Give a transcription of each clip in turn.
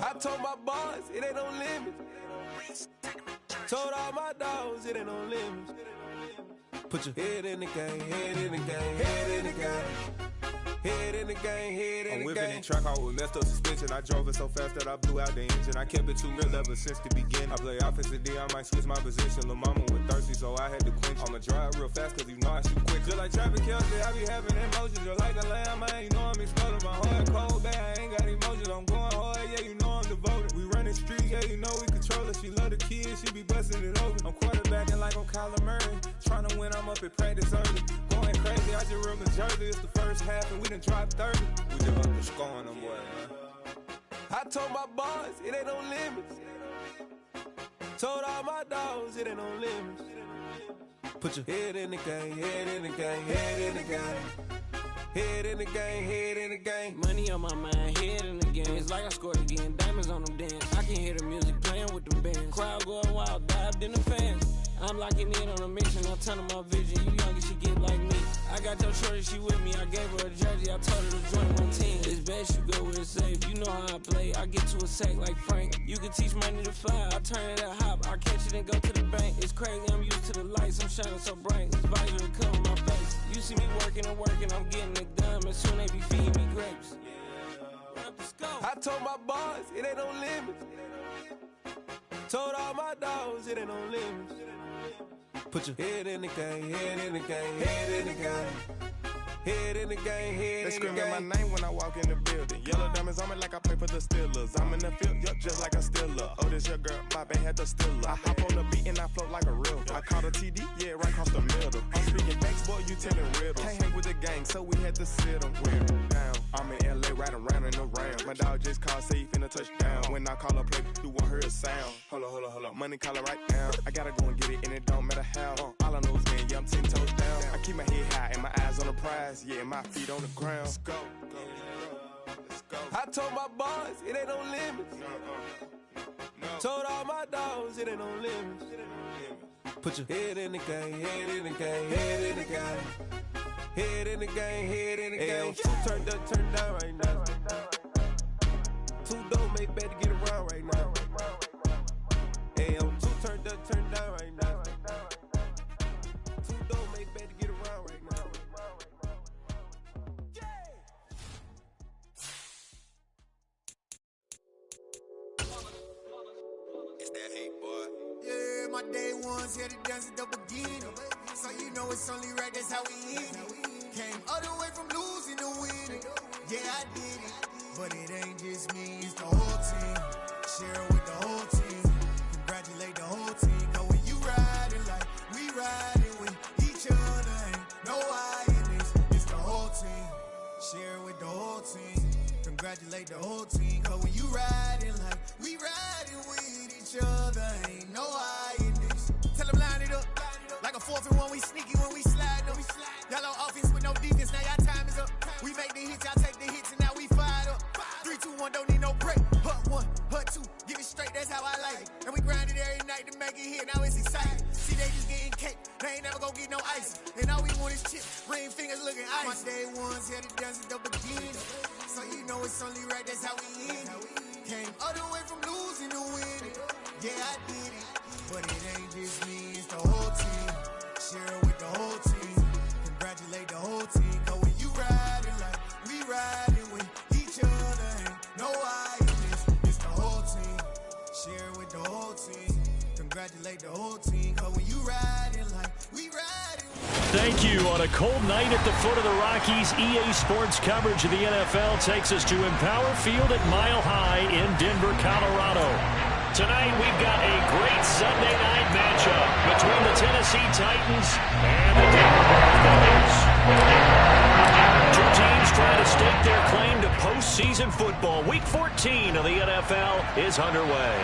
I told my boys it ain't no limits. Told all my dogs it ain't no limits. Put your head in the game, head in the game, head in the game. Head in the game, head in the game. I'm whipping in track, I was left up suspension. I drove it so fast that I blew out the engine. I kept it too real ever since the beginning. I play offensive D, I might switch my position. Lil' mama was thirsty, so I had to quench. I'ma drive real fast, cause you know I shoot quick. Just like traffic Kelsey, I be having emotions. Just like a lamb, man, you know I'm exploding. My heart cold, bad, I ain't got emotions. I'm going hard, yeah, you know I'm devoted. We running streets, yeah, you know we control it. She love the kids, she be busting it open. I'm quarterbacking like I'm Kyler Murray. Trying to win, I'm up at practice early. Going crazy, I just real the jersey. It's the first half, and we done dropped 30. We just up to scoring them, boy, man. I told my boys it ain't no limits. Told all my dogs it ain't no limits. Put your head in the game, head in the game, head in the game. Head in the game, head in the game. Money on my mind, head in the game. It's like I scored again, diamonds on them dance. I can hear the music playing with them bands. Crowd going wild, dived in the fans. I'm locking in on a mission, I'm turning my vision. You young and she get like me. I got your shorty, she with me. I gave her a jersey, I told her to join my team. It's best you go where it's safe. You know how I play. I get to a sack like Frank. You can teach money to fly. I turn it at hop. I catch it and go to the bank. It's crazy, I'm used to the lights. I'm shining so bright. This visor to cover my face. You see me working and working, I'm getting it done. And soon they be feeding me grapes. I told my boys it ain't no limits. Told all my dogs it ain't no limits. Put your head in the game, head in the game, head in the game. Head in the game, head in the game. They screaming my name when I walk in the building. Yellow diamonds on me like I play for the Steelers. I'm in the field, yup, just like a Steeler. Oh, this your girl, my band had the Steeler. I hop on the beat and I float like a river. I caught a TD, yeah, right across the middle. I'm speaking facts, boy, you telling riddles. Can't hang with the gang, so we had to sit them down. I'm in LA, riding round and around. My dog just called, say he finna touchdown. When I call a play, you won't hear a sound. Hold up, money calling right now. I gotta go and get it, and it don't matter how. All I know is win, yeah, I'm 10 toes down. I keep my head high and my eyes on the prize. Yeah, my feet on the ground. Let's go. I told my boys it ain't no limits. Told all my dogs it ain't no limits. Put your head in the game, head in the game, head in the game. Head in the game, head in the game. Two turned up, turned down right now. Two don't make bad to get around right now. Hey, I'm two turned up, turned down right now. Two don't make bad to get around right now. It's that hate, boy. Yeah, my day ones here to dance at the beginning. So you know it's only right, that's how we end it. Came all the way from losing to winning. Yeah, I did it. But it ain't just me, it's the whole team. Share it with the whole team. Congratulate the whole team. Cause when you riding like we riding with each other, ain't no I in this. It's the whole team. Share it with the whole team. Congratulate the whole team. Cause when you riding like we riding with each other, ain't no I in this. Tell them line it up. Like a 4th and 1, we sneaky when we slide them. Y'all on offense with no defense, now y'all time is up. We make the hits, y'all take the hits, and now we fired up. 3, 2, 1, don't need no break. Hut 1, hut 2, give it straight, that's how I like it. And we grind it every night to make it hit, now it's exciting. See, they just getting cake, they ain't never gonna get no ice. And all we want is chips, ring fingers looking ice. My day ones here to dance at the beginning. So you know it's only right, that's how we end it. Came all the way from losing to winning. Yeah, I did it. But it ain't just me, it's the whole team. Share it with the whole team. Congratulate the whole team. Cause when you riding like we riding with each other, ain't no I in this. It's the whole team. Share it with the whole team. Congratulate the whole team. Cause when you riding like we riding with... Thank you. On a cold night at the foot of the Rockies, EA Sports coverage of the NFL takes us to Empower Field at Mile High in Denver, Colorado. Tonight, we've got a great Sunday night matchup between the Tennessee Titans and the Denver Broncos. Two teams trying to stake their claim to postseason football. Week 14 of the NFL is underway.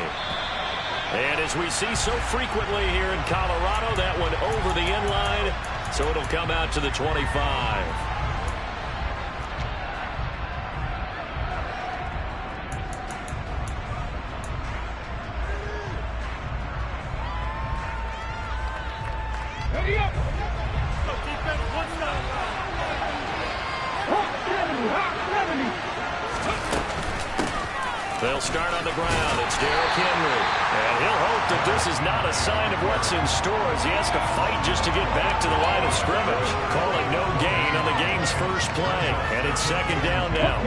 And as we see so frequently here in Colorado, that one over the end line, so it'll come out to the 25. They'll start on the ground. It's Derrick Henry. And he'll hope that this is not a sign of what's in store as he has to fight just to get back to the line of scrimmage. Calling no gain on the game's first play. And it's second down now.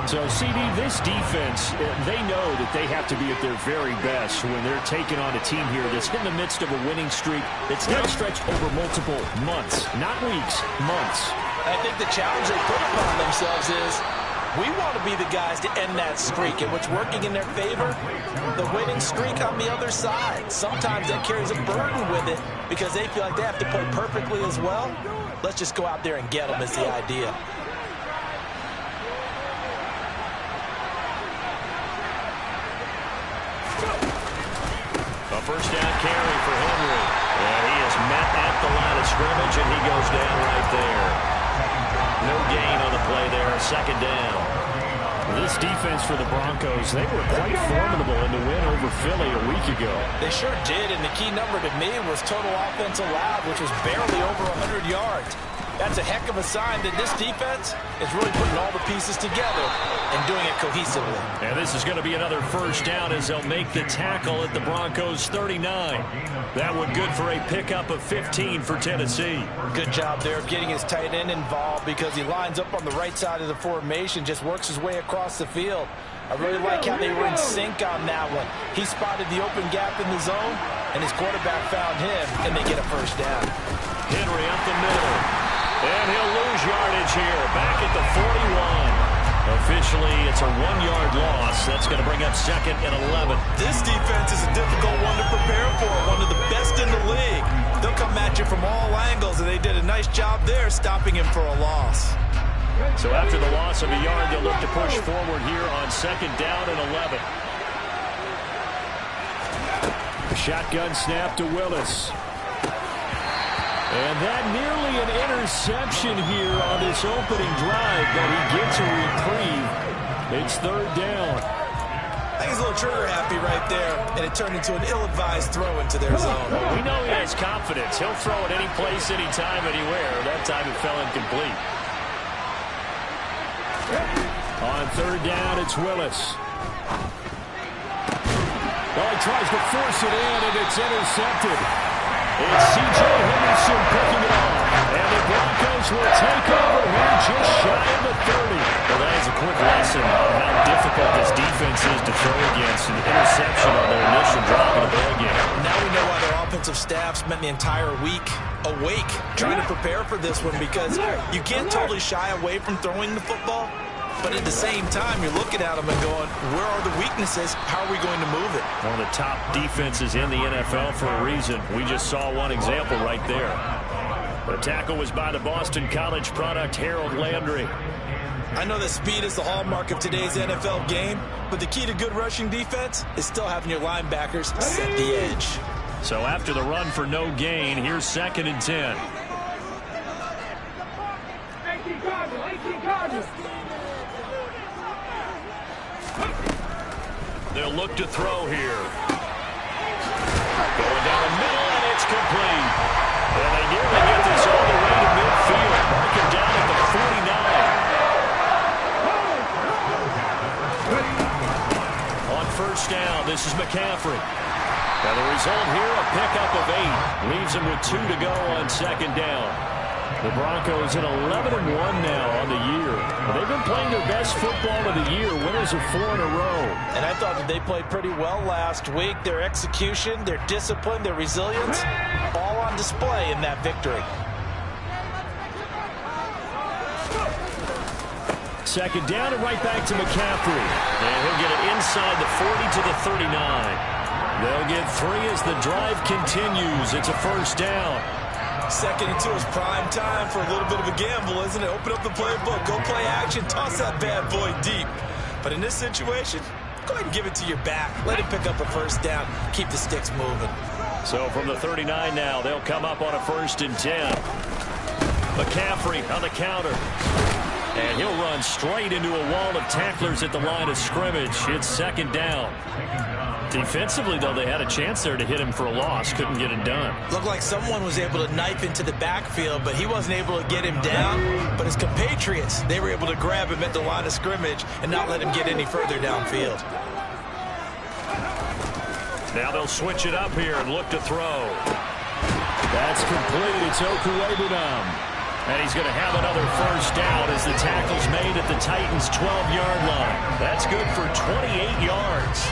So, CD, this defense, they know that they have to be at their very best when they're taking on a team here that's in the midst of a winning streak that's now stretched over multiple months, not weeks, months. I think the challenge they put upon themselves is we want to be the guys to end that streak, and what's working in their favor, the winning streak on the other side. Sometimes that carries a burden with it because they feel like they have to play perfectly as well. Let's just go out there and get them is the idea. A first down carry for Henry. And he is met at the line of scrimmage, and he goes down right there. No gain on the play there, second down. This defense for the Broncos, they were quite formidable in the win over Philly a week ago. They sure did, and the key number to me was total offense allowed, which was barely over 100 yards. That's a heck of a sign that this defense is really putting all the pieces together and doing it cohesively. And this is going to be another first down as they'll make the tackle at the Broncos 39. That one good for a pickup of 15 for Tennessee. Good job there of getting his tight end involved because he lines up on the right side of the formation, just works his way across the field. I really like how they were in sync on that one. He spotted the open gap in the zone, and his quarterback found him, and they get a first down. Henry up the middle. And he'll lose yardage here, back at the 41. Officially, it's a 1-yard loss. That's going to bring up second and 11. This defense is a difficult one to prepare for, one of the best in the league. They'll come at you from all angles, and they did a nice job there stopping him for a loss. So after the loss of a yard, they'll look to push forward here on second down and 11. Shotgun snap to Willis. And that nearly an interception here on this opening drive, but he gets a reprieve. It's third down. I think he's a little trigger happy right there, and it turned into an ill-advised throw into their zone. Well, we know he has confidence. He'll throw it any place, anytime, anywhere. That time it fell incomplete. On third down, it's Willis. Oh, he tries to force it in, and it's intercepted. It's C.J. Henderson picking it up. And the Broncos will take over here just shy of the 30. Well, that is a quick lesson on how difficult this defense is to throw against. An interception on their initial drive of the ball game. Now we know why their offensive staff spent the entire week awake trying to prepare for this one, because you can't totally shy away from throwing the football. But at the same time, you're looking at them and going, where are the weaknesses? How are we going to move it? One of the top defenses in the NFL for a reason. We just saw one example right there. The tackle was by the Boston College product, Harold Landry. I know that speed is the hallmark of today's NFL game, but the key to good rushing defense is still having your linebackers set the edge. So after the run for no gain, here's second and 10. 18 Cardinals. They'll look to throw here. Going down the middle, and it's complete. And they nearly get this all the way to midfield. Mark him down at the 49. On first down, this is McCaffrey. Now the result here, a pickup of 8. Leaves him with 2 to go on second down. The Broncos at 11-1 now on the year. Well, they've been playing their best football of the year, winners of 4 in a row. And I thought that they played pretty well last week. Their execution, their discipline, their resilience, all on display in that victory. Second down and right back to McCaffrey. And he'll get it inside the 40 to the 39. They'll get 3 as the drive continues. It's a first down. Second and 2 is prime time for a little bit of a gamble, isn't it? Open up the playbook, go play action, toss that bad boy deep. But in this situation, go ahead and give it to your back. Let him pick up a first down. Keep the sticks moving. So from the 39 now, they'll come up on a first and 10. McCaffrey on the counter. And he'll run straight into a wall of tacklers at the line of scrimmage. It's second down. Defensively, though, they had a chance there to hit him for a loss. Couldn't get it done. Looked like someone was able to knife into the backfield, but he wasn't able to get him down. But his compatriots, they were able to grab him at the line of scrimmage and not let him get any further downfield. Now they'll switch it up here and look to throw. That's complete. It's Okuwebunam. And he's going to have another first down as the tackle's made at the Titans' 12-yard line. That's good for 28 yards.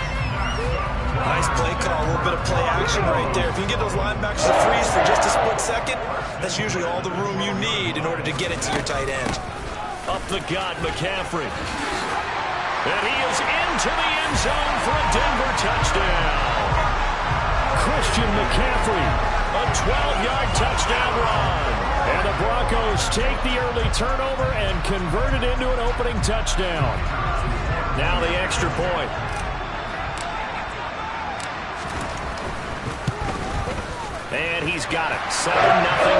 Nice play call, a little bit of play action right there. If you can get those linebackers to freeze for just a split second, that's usually all the room you need in order to get it to your tight end. Up the gut, McCaffrey. And he is into the end zone for a Denver touchdown. Christian McCaffrey, a 12-yard touchdown run. And the Broncos take the early turnover and convert it into an opening touchdown. Now the extra point. And he's got it. 7-0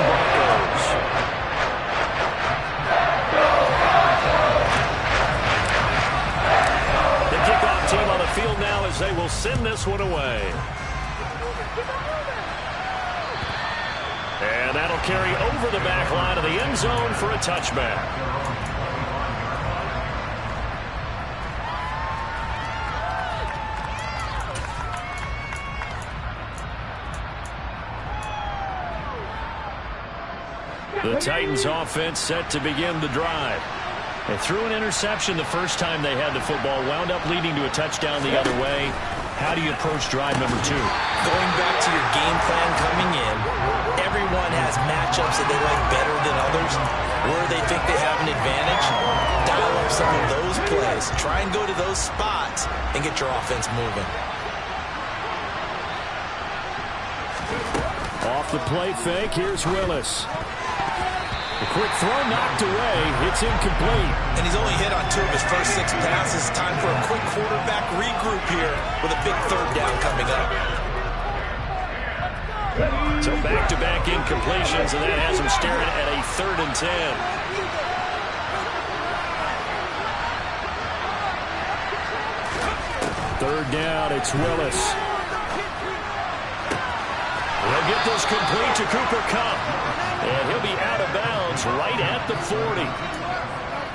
Broncos. The kickoff team on the field now as they will send this one away. And that'll carry over the back line of the end zone for a touchback. The Titans offense set to begin the drive. They threw an interception the first time they had the football, wound up leading to a touchdown the other way. How do you approach drive number 2? Going back to your game plan coming in, everyone has matchups that they like better than others, where they think they have an advantage. Dial up some of those plays. Try and go to those spots and get your offense moving. Off the play fake, here's Willis. A quick throw knocked away. It's incomplete. And he's only hit on 2 of his first 6 passes. Time for a quick quarterback regroup here with a big third down coming up. So back-to-back incompletions, and that has him staring at a 3rd and 10. Third down, it's Willis. They'll get this complete to Cooper Kupp. And he'll be out of bounds right at the 40.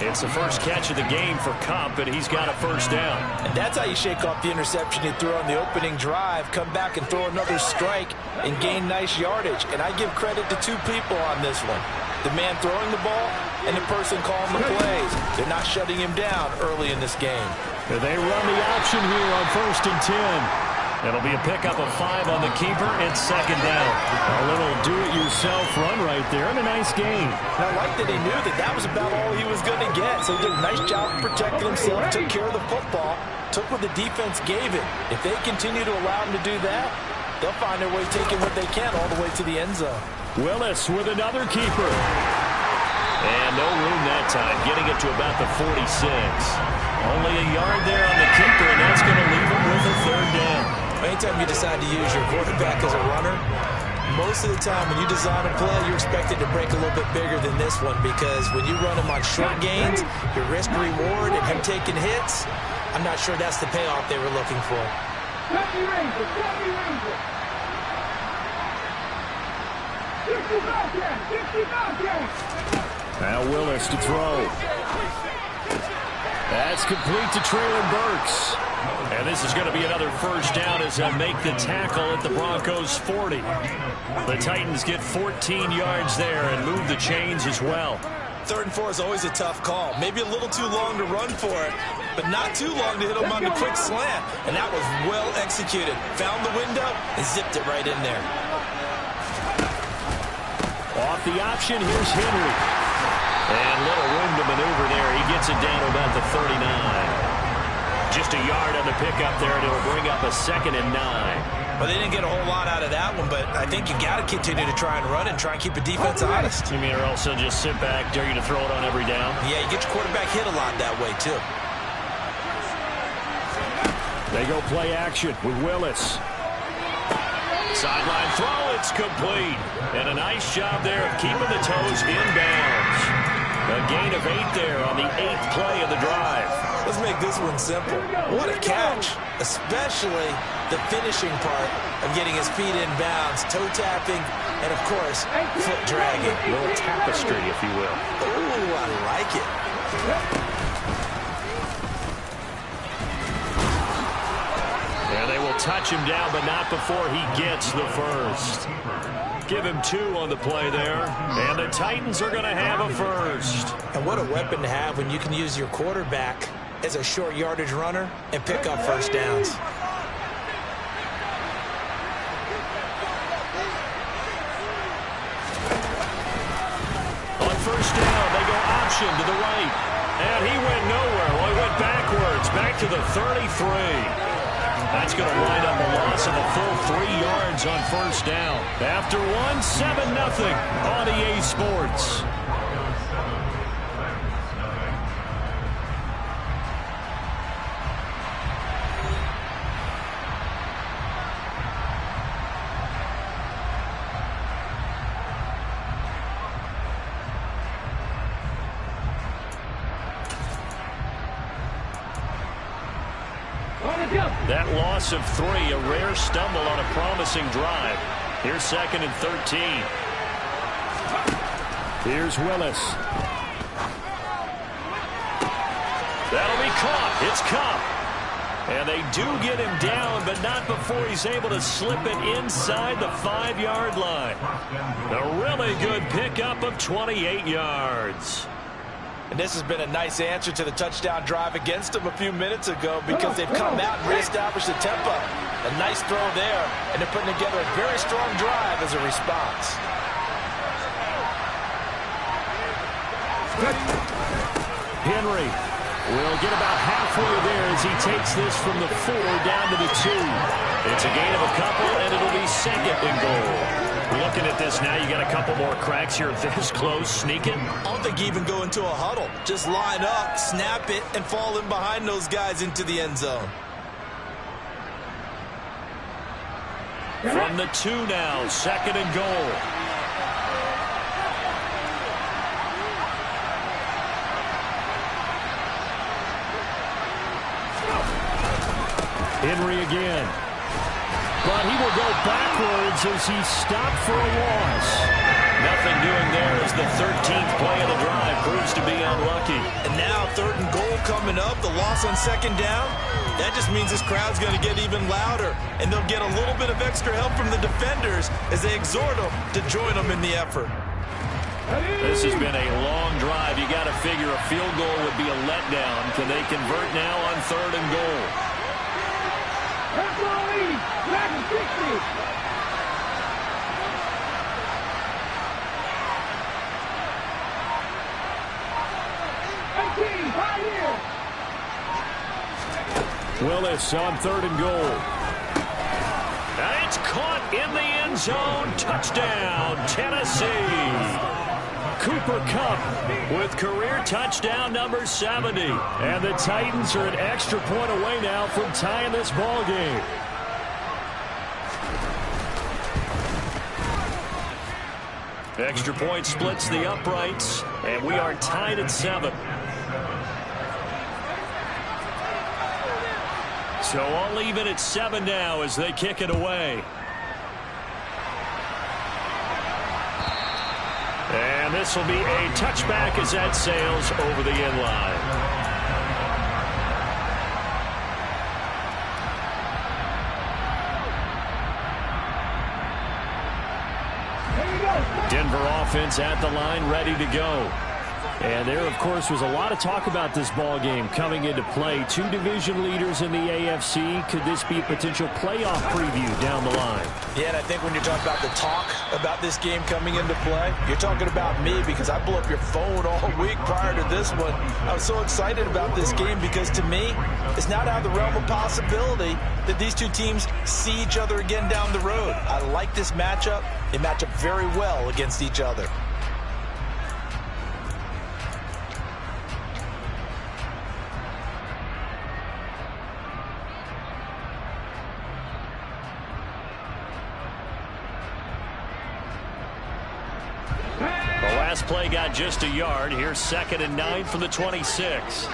It's the first catch of the game for Kupp, and he's got a first down. And that's how you shake off the interception you threw on the opening drive, come back and throw another strike and gain nice yardage. And I give credit to 2 people on this one. The man throwing the ball and the person calling the plays. They're not shutting him down early in this game. They run the option here on 1st and 10. It'll be a pickup of 5 on the keeper. It's second down. A little do-it-yourself run right there and a nice gain. And I like that he knew that that was about all he was going to get. So he did a nice job of protecting himself, took care of the football, took what the defense gave him. If they continue to allow him to do that, they'll find their way taking what they can all the way to the end zone. Willis with another keeper. And no room that time, getting it to about the 46. Only a yard there on the keeper, and that's going to leave him with a third down. Anytime you decide to use your quarterback as a runner, most of the time when you design a play, you're expected to break a little bit bigger than this one, because when you run him on short gains, your risk-reward and him taking hits, I'm not sure that's the payoff they were looking for. Now Willis to throw. That's complete to Traylon Burks. And this is going to be another first down as they'll make the tackle at the Broncos' 40. The Titans get 14 yards there and move the chains as well. 3rd and 4 is always a tough call. Maybe a little too long to run for it, but not too long to hit him on the quick slant. And that was well executed. Found the window and zipped it right in there. Off the option, here's Henry. And little room to maneuver there. He gets it down to about the 39. Just a yard on the pickup there, and it'll bring up a 2nd and 9. Well, they didn't get a whole lot out of that one, but I think you got to continue to try and run and try and keep the defense honest. You mean, or else they'll just sit back, dare you to throw it on every down? Yeah, you get your quarterback hit a lot that way, too. They go play action with Willis. Sideline throw, it's complete. And a nice job there of keeping the toes in bounds. A gain of 8 there on the 8th play of the drive. Let's make this one simple. What a catch, especially the finishing part of getting his feet in bounds, toe tapping, and of course, foot dragging. A little tapestry, if you will. Ooh, I like it. And they will touch him down, but not before he gets the first. Give him 2 on the play there, and the Titans are going to have a first. And what a weapon to have when you can use your quarterback as a short yardage runner and pick up first downs. On first down, they go option to the right, and he went nowhere. Well, he went backwards, back to the 33. That's going to wind up a loss of a full 3 yards on first down. After one, 7-0 on EA Sports. That loss of 3, a rare stumble on a promising drive. Here's 2nd and 13. Here's Willis. That'll be caught. It's Cup. And they do get him down, but not before he's able to slip it inside the 5-yard line. A really good pickup of 28 yards. And this has been a nice answer to the touchdown drive against them a few minutes ago because they've come out and reestablished the tempo. A nice throw there, and they're putting together a very strong drive as a response. Henry will get about halfway there as he takes this from the 4 down to the 2. It's a gain of a couple, and it'll be 2nd and goal. Looking at this now, you got a couple more cracks here this close, sneaking. I don't think you even go into a huddle. Just line up, snap it, and fall in behind those guys into the end zone. From the 2 now, 2nd and goal. Henry again. But he will go backwards as he's stopped for a loss. Nothing doing there as the 13th play of the drive proves to be unlucky. And now 3rd and goal coming up, the loss on 2nd down. That just means this crowd's going to get even louder, and they'll get a little bit of extra help from the defenders as they exhort them to join them in the effort. This has been a long drive. You got to figure a field goal would be a letdown. Can they convert now on 3rd and goal? Back to 60. Willis on 3rd and goal. And it's caught in the end zone. Touchdown, Tennessee. Cooper Kupp with career touchdown number 70. And the Titans are an extra point away now from tying this ball game. Extra point splits the uprights, and we are tied at 7. So all even at 7 now as they kick it away. And this will be a touchback as that sails over the end line. Denver offense at the line, ready to go. And there, of course, was a lot of talk about this ball game coming into play. 2 division leaders in the AFC. Could this be a potential playoff preview down the line? Yeah, and I think when you're talking about the talk about this game coming into play, you're talking about me because I blew up your phone all week prior to this one. I was so excited about this game because, to me, it's not out of the realm of possibility that these 2 teams see each other again down the road. I like this matchup. They match up very well against each other. last play got just a yard. Here's 2nd and 9 from the 26.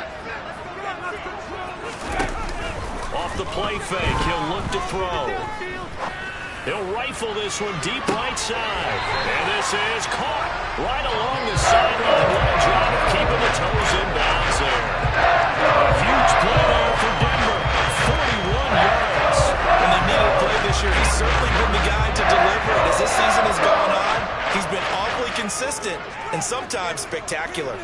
Off the play fake, he'll look to throw. He'll rifle this one deep right side. And this is caught right along the sideline. Little job of keeping the toes in bounds there. A huge play there for Denver. 41 yards. When they needed a play this year, he's certainly been the guy to deliver it. As this season has gone on, he's been awfully consistent and sometimes spectacular.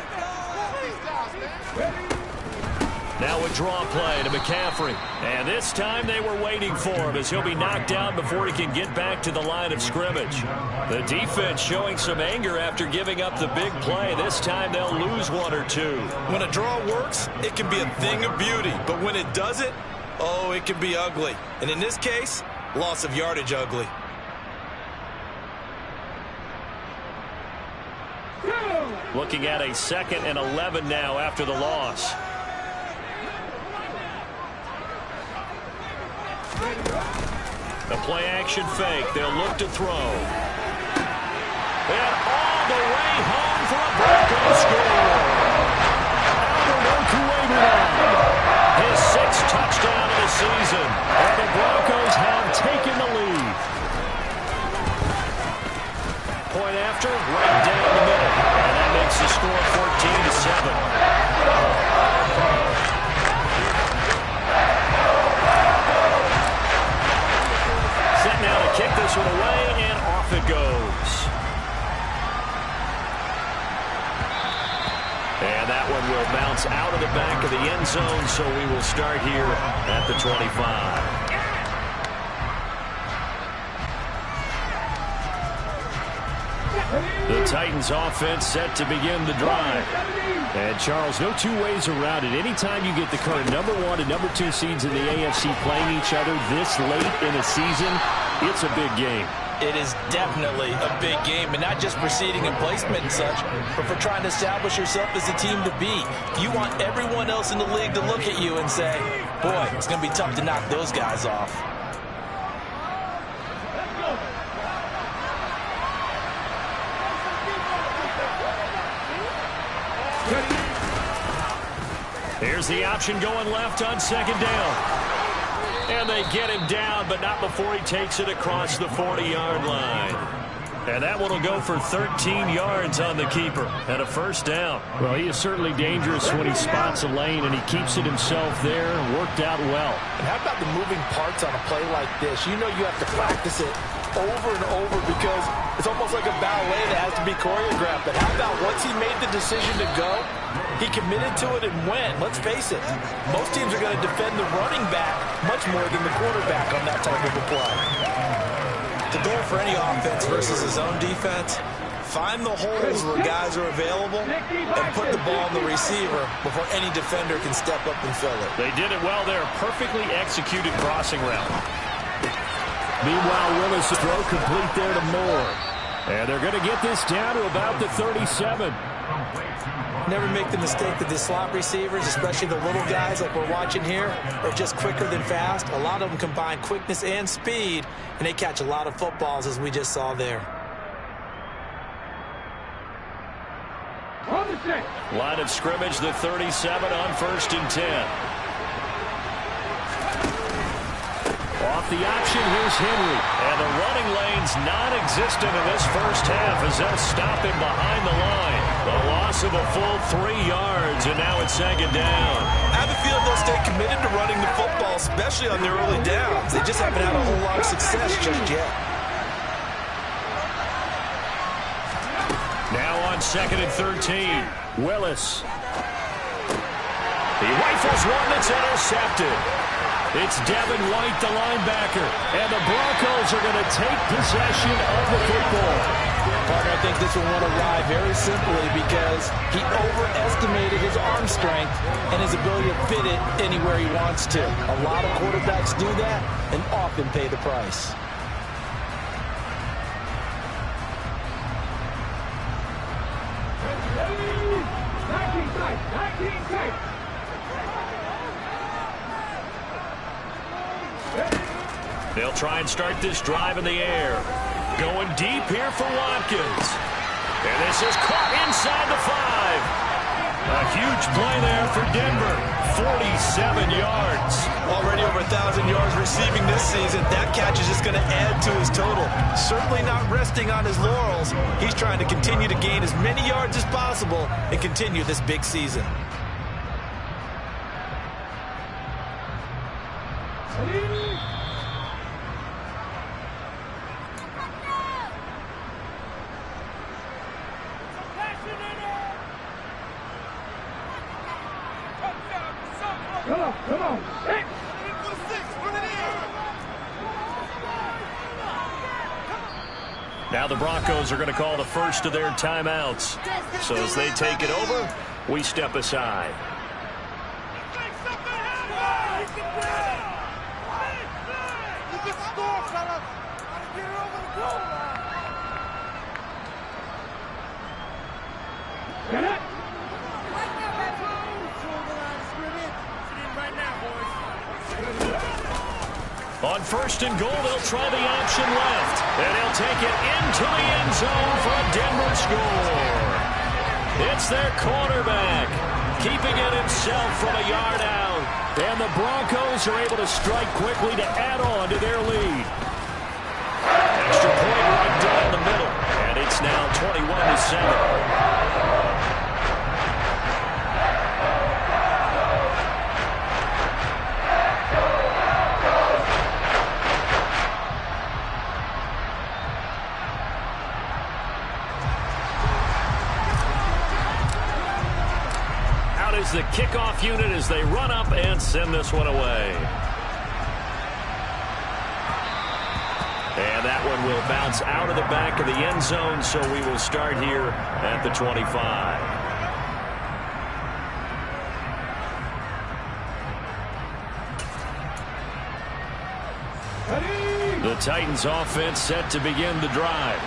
Now a draw play to McCaffrey. And this time they were waiting for him as he'll be knocked down before he can get back to the line of scrimmage. The defense showing some anger after giving up the big play. This time they'll lose 1 or 2. When a draw works, it can be a thing of beauty. But when it doesn't, oh, it can be ugly. And in this case, loss of yardage ugly. Looking at a 2nd and 11 now after the loss. The play action fake. They'll look to throw. And all the way home for a Broncos score. His 6th touchdown of the season. And the Broncos have taken the lead. Point after, right down the middle. And that makes the score 14-7. Now to kick this one away, and off it goes. And that one will bounce out of the back of the end zone, so we will start here at the 25. The Titans offense set to begin the drive. And Charles, no two ways around it. Anytime you get the current #1 and #2 seeds in the AFC playing each other this late in a season, it's a big game. It is definitely a big game, and not just for seeding and placement and such, but for trying to establish yourself as a team to beat. You want everyone else in the league to look at you and say, boy, it's going to be tough to knock those guys off. Here's the option going left on 2nd down. And they get him down, but not before he takes it across the 40-yard line. And that one will go for 13 yards on the keeper and a 1st down. Well, he is certainly dangerous when he spots a lane, and he keeps it himself there and worked out well. And how about the moving parts on a play like this? You know you have to practice it over and over because it's almost like a ballet that has to be choreographed. But how about once he made the decision to go, he committed to it and went. Let's face it, most teams are going to defend the running back much more than the quarterback on that type of a play. The goal for any offense versus his own defense, find the holes where guys are available and put the ball on the receiver before any defender can step up and fill it. They did it well there. Perfectly executed crossing route. Meanwhile, Willis to throw complete there to Moore. And they're going to get this down to about the 37. Never make the mistake that the slot receivers, especially the little guys like we're watching here, are just quicker than fast. A lot of them combine quickness and speed, and they catch a lot of footballs, as we just saw there. Line of scrimmage, the 37 on 1st and 10. Off the option, here's Henry. And the running lane's non-existent in this 1st half as they'll stop him behind the line. The loss of a full 3 yards, and now it's 2nd down. I have a feeling they'll stay committed to running the football, especially on their early downs. They just haven't had a whole lot of success just yet. Now on 2nd and 13, Willis. He rifles one that's intercepted. It's Devin White, the linebacker, and the Broncos are going to take possession of the football. Partner, I think this will want to ride very simply because he overestimated his arm strength and his ability to fit it anywhere he wants to. A lot of quarterbacks do that and often pay the price. They'll try and start this drive in the air. Going deep here for Watkins. And this is caught inside the 5. A huge play there for Denver. 47 yards. Already over 1,000 yards receiving this season. That catch is just going to add to his total. Certainly not resting on his laurels. He's trying to continue to gain as many yards as possible and continue this big season. Come on. Hey. Now the Broncos are going to call the first of their timeouts. So as they take it over, we step aside. On first and goal, they'll try the option left. And he'll take it into the end zone for a Denver score. It's their quarterback, keeping it himself from a yard out. And the Broncos are able to strike quickly to add on to their lead. Extra point right down the middle. And it's now 21-7. Is the kickoff unit as they run up and send this one away. And that one will bounce out of the back of the end zone, so we will start here at the 25. The Titans offense set to begin the drive.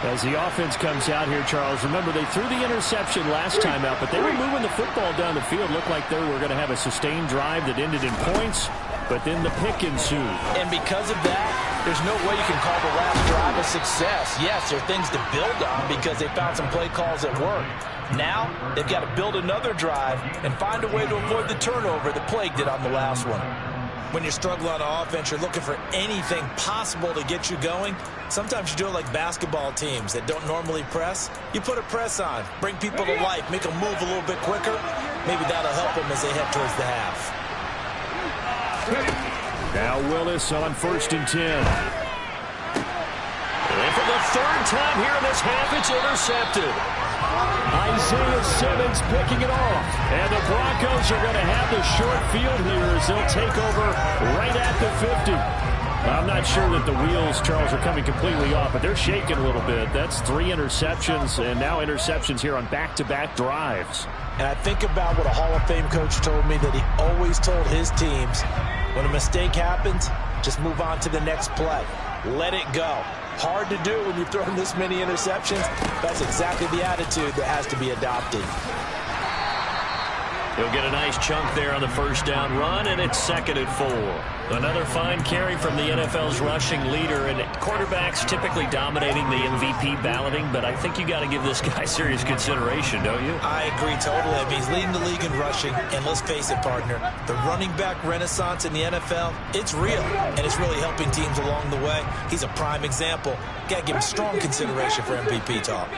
As the offense comes out here, Charles, remember they threw the interception last time out, but they were moving the football down the field. Looked like they were going to have a sustained drive that ended in points, but then the pick ensued. And because of that, there's no way you can call the last drive a success. Yes, there are things to build on because they found some play calls that work. Now, they've got to build another drive and find a way to avoid the turnover that plagued it on the last one. When you struggle on offense, you're looking for anything possible to get you going. Sometimes you do it like basketball teams that don't normally press. You put a press on, bring people to life, make them move a little bit quicker. Maybe that'll help them as they head towards the half. Now Willis on first and 10. And for the third time here in this half, it's intercepted. Isaiah Simmons picking it off. And the Broncos are going to have the short field here as they'll take over right at the 50. I'm not sure that the wheels, Charles, are coming completely off, but they're shaking a little bit. That's 3 interceptions, and now interceptions here on back-to-back drives. And I think about what a Hall of Fame coach told me, that he always told his teams, when a mistake happens, just move on to the next play. Let it go. Hard to do when you've thrown this many interceptions. That's exactly the attitude that has to be adopted. He'll get a nice chunk there on the first down run, and it's 2nd and 4. Another fine carry from the NFL's rushing leader, and quarterbacks typically dominating the MVP balloting, but I think you got to give this guy serious consideration, don't you? I agree totally. I mean, he's leading the league in rushing, and let's face it, partner, the running back renaissance in the NFL, it's real, and it's really helping teams along the way. He's a prime example. Got to give him strong consideration for MVP talk.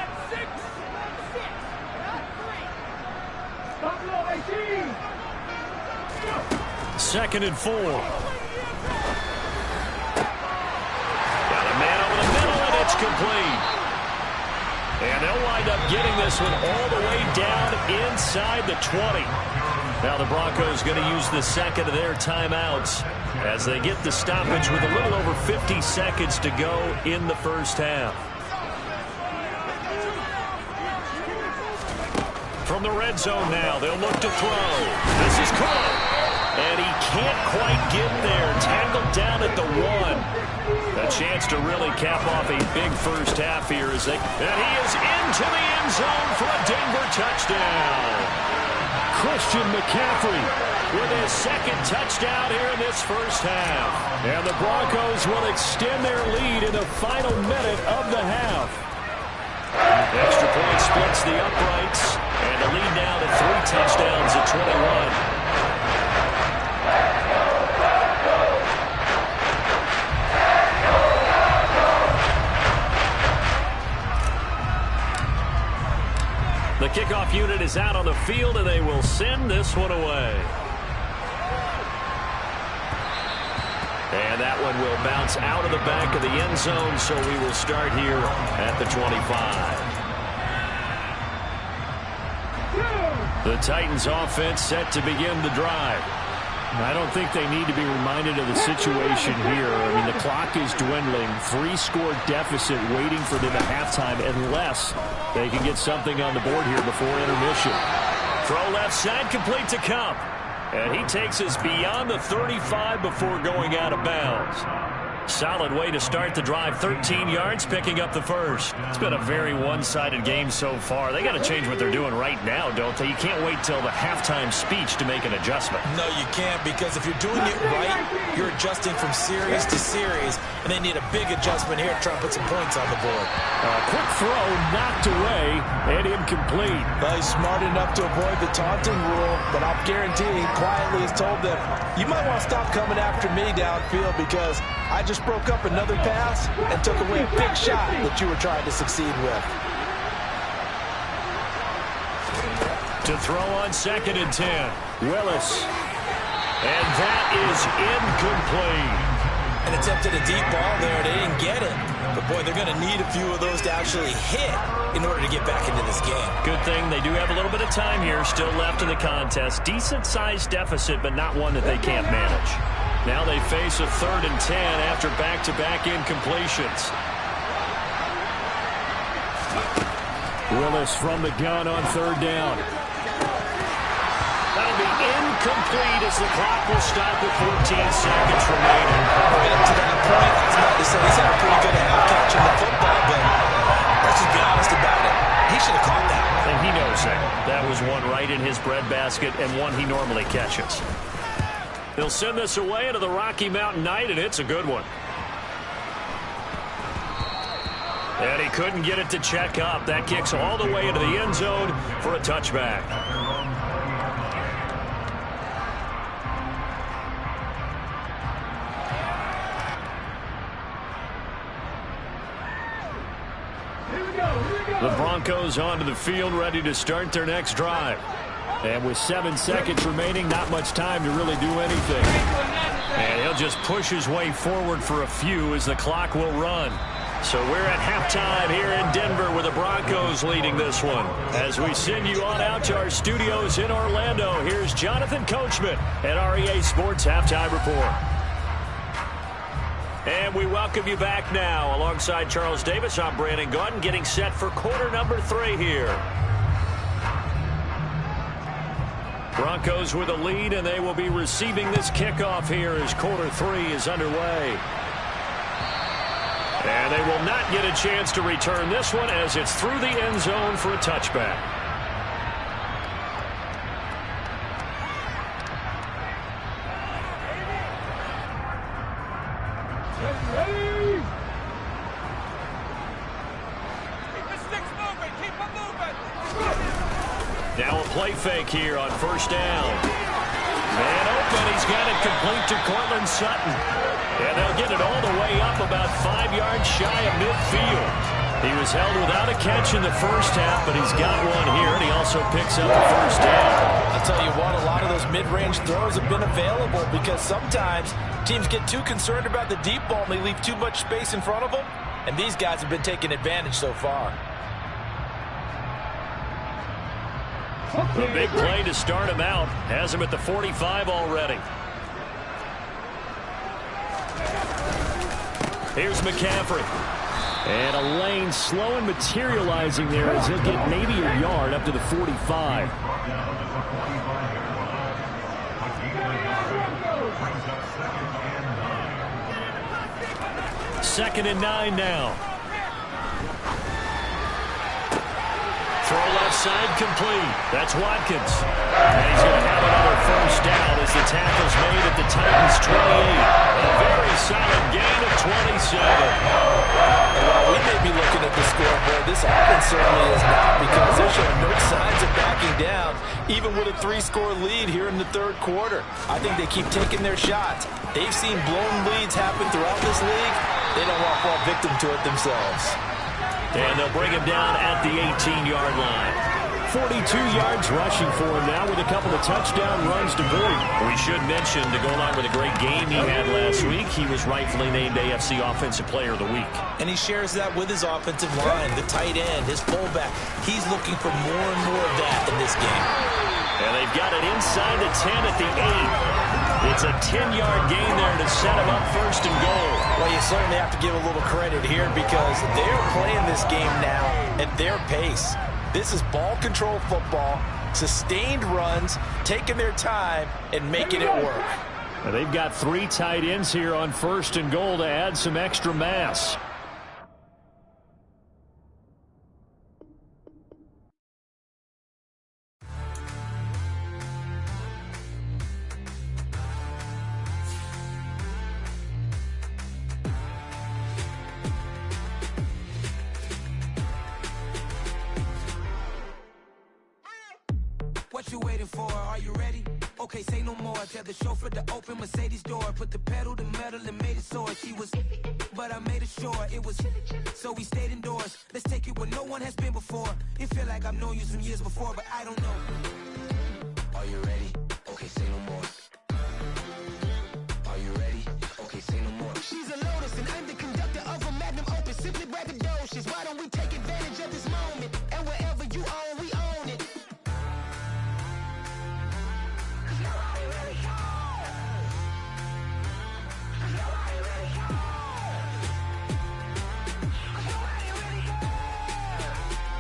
2nd and 4. Got a man over the middle, and it's complete. And they'll wind up getting this one all the way down inside the 20. Now the Broncos going to use the second of their timeouts as they get the stoppage with a little over 50 seconds to go in the first half. From the red zone now, they'll look to throw. This is caught. And he can't quite get there. Tackled down at the 1. A chance to really cap off a big first half here. And he is into the end zone for a Denver touchdown. Christian McCaffrey with his second touchdown here in this first half. And the Broncos will extend their lead in the final minute of the half. Extra point splits the uprights, and the lead now to 3 touchdowns at 21. The kickoff unit is out on the field, and they will send this one away. And that one will bounce out of the back of the end zone, so we will start here at the 25. The Titans offense set to begin the drive. I don't think they need to be reminded of the situation here. I mean, the clock is dwindling. 3-score deficit waiting for them at halftime unless they can get something on the board here before intermission. Throw left side, complete to Cup. And he takes us beyond the 35 before going out of bounds. Solid way to start the drive. 13 yards, picking up the first. It's been a very one-sided game so far. They got to change what they're doing right now, don't they? You can't wait till the halftime speech to make an adjustment. No, you can't, because if you're doing it right, you're adjusting from series to series, and they need a big adjustment here to try and put some points on the board. Quick throw, knocked away, and incomplete. Well, he's smart enough to avoid the taunting rule, but I'll guarantee he quietly has told them, you might want to stop coming after me downfield because I just broke up another pass and took away a big shot that you were trying to succeed with. To throw on 2nd and 10. Willis. And that is incomplete. And attempted a deep ball there. They didn't get it. But, boy, they're going to need a few of those to actually hit in order to get back into this game. Good thing they do have a little bit of time here still left in the contest. Decent-sized deficit, but not one that they can't manage. Now they face a 3rd and 10 after back-to-back incompletions. Willis from the gun on 3rd down. That'll be incomplete as the clock will stop with 14 seconds remaining. Right up to that point, I was about to say he's had a pretty good hand catching the football, but let's just be honest about it. He should have caught that. And he knows that. That was one right in his breadbasket and one he normally catches. They'll send this away into the Rocky Mountain Night, and it's a good one. And he couldn't get it to check up. That kicks all the way into the end zone for a touchback. The Broncos onto the field, ready to start their next drive. And with 7 seconds remaining, not much time to really do anything. And he'll just push his way forward for a few as the clock will run. So we're at halftime here in Denver with the Broncos leading this one. As we send you on out to our studios in Orlando, here's Jonathan Coachman at REA Sports Halftime Report. And we welcome you back now. Alongside Charles Davis, I'm Brandon Gaudin, getting set for quarter number 3 here. Broncos with a lead, and they will be receiving this kickoff here as quarter 3 is underway. And they will not get a chance to return this one as it's through the end zone for a touchback. Now a play fake here on 1st down. Man open. He's got it complete to Cortland Sutton. And they'll get it all the way up about 5 yards shy of midfield. He was held without a catch in the first half, but he's got one here, and he also picks up a 1st down. I'll tell you what, a lot of those mid-range throws have been available because sometimes teams get too concerned about the deep ball and they leave too much space in front of them, and these guys have been taking advantage so far. A big play to start him out. Has him at the 45 already. Here's McCaffrey. And a lane slow and materializing there as he'll get maybe a yard up to the 45. 2nd and 9 now. Throw left side complete. That's Watkins. And he's going to have another 1st down as the tackle's made at the Titans' 28. A very solid gain of 27. Well, we may be looking at the scoreboard this offense certainly is not, because they're showing no signs of backing down, even with a 3-score lead here in the third quarter. I think they keep taking their shots. They've seen blown leads happen throughout this league. They don't want to fall victim to it themselves. And they'll bring him down at the 18-yard line. 42 yards rushing for him now with a couple of touchdown runs to boot. We should mention, to go along with a great game he had last week, he was rightfully named AFC Offensive Player of the Week. And he shares that with his offensive line, the tight end, his fullback. He's looking for more and more of that in this game. And they've got it inside the 10 at the 8. It's a 10-yard gain there to set him up first and goal. Well, you certainly have to give a little credit here, because they're playing this game now at their pace. This is ball control football, sustained runs, taking their time and making it work. And they've got 3 tight ends here on first and goal to add some extra mass. What you waiting for? Are you ready? Okay, say no more. Tell the chauffeur to open Mercedes door. Put the pedal to metal and made it soar. She was, but I made it sure it was. So we stayed indoors. Let's take it where no one has been before. It feel like I've known you some years before, but I don't know. Are you ready? Okay, say no more.